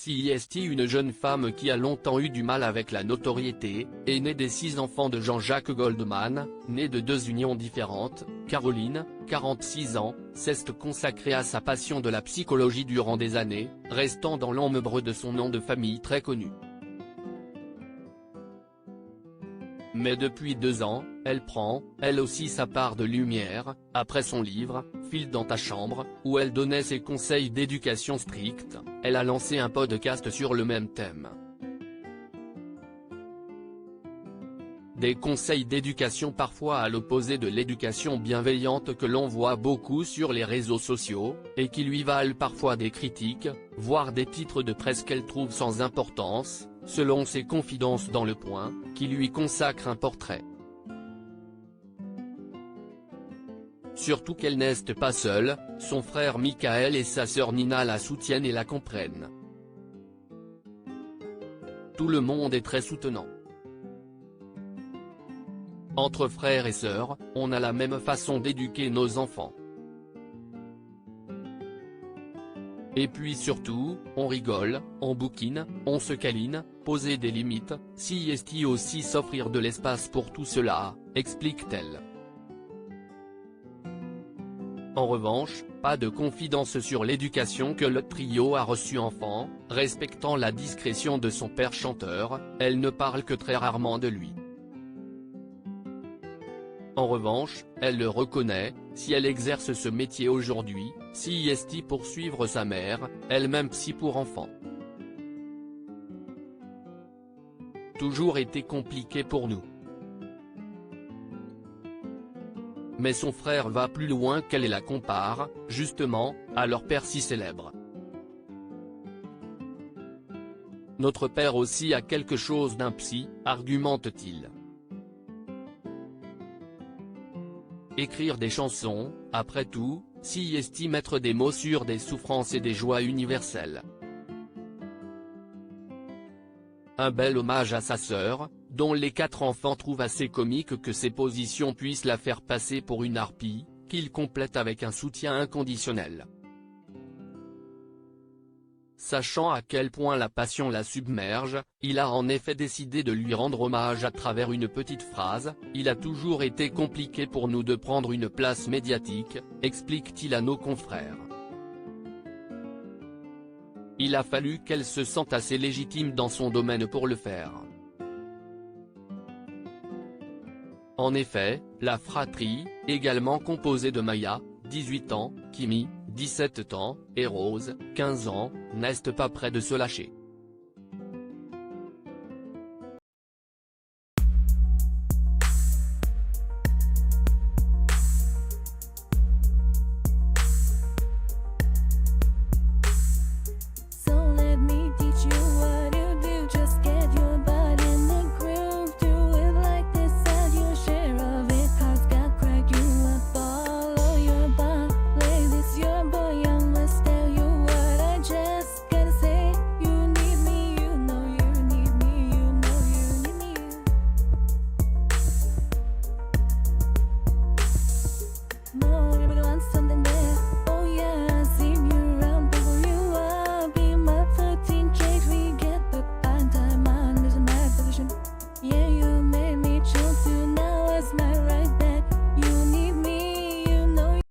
CIST, une jeune femme qui a longtemps eu du mal avec la notoriété, aînée des 6 enfants de Jean-Jacques Goldman, née de 2 unions différentes. Caroline, 46 ans, s'est consacrée à sa passion de la psychologie durant des années, restant dans l'ombre de son nom de famille très connu. Mais depuis 2 ans, elle prend, elle aussi, sa part de lumière, après son livre « File dans ta chambre », où elle donnait ses conseils d'éducation stricte. Elle a lancé un podcast sur le même thème. Des conseils d'éducation parfois à l'opposé de l'éducation bienveillante que l'on voit beaucoup sur les réseaux sociaux, et qui lui valent parfois des critiques, voire des titres de presse qu'elle trouve sans importance, selon ses confidences dans Le Point, qui lui consacre un portrait. Surtout qu'elle n'est pas seule, son frère Michael et sa sœur Nina la soutiennent et la comprennent. Tout le monde est très soutenant. Entre frères et sœurs, on a la même façon d'éduquer nos enfants. Et puis surtout, on rigole, on bouquine, on se câline, poser des limites, CIST aussi s'offrir de l'espace pour tout cela, explique-t-elle. En revanche, pas de confidence sur l'éducation que le trio a reçue enfant, respectant la discrétion de son père chanteur, elle ne parle que très rarement de lui. En revanche, elle le reconnaît, si elle exerce ce métier aujourd'hui, CIST pour suivre sa mère, elle-même psy pour enfants. Toujours été compliqué pour nous. Mais son frère va plus loin qu'elle et la compare, justement, à leur père si célèbre. Notre père aussi a quelque chose d'un psy, argumente-t-il. Écrire des chansons, après tout, CIST mettre des mots sur des souffrances et des joies universelles. Un bel hommage à sa sœur, dont les 4 enfants trouvent assez comique que ses positions puissent la faire passer pour une harpie, qu'il complète avec un soutien inconditionnel. Sachant à quel point la passion la submerge, il a en effet décidé de lui rendre hommage à travers une petite phrase « Il a toujours été compliqué pour nous de prendre une place médiatique », explique-t-il à nos confrères. Il a fallu qu'elle se sente assez légitime dans son domaine pour le faire. En effet, la fratrie, également composée de Maya, 18 ans, Kimi, 17 ans, et Rose, 15 ans, n'est pas près de se lâcher.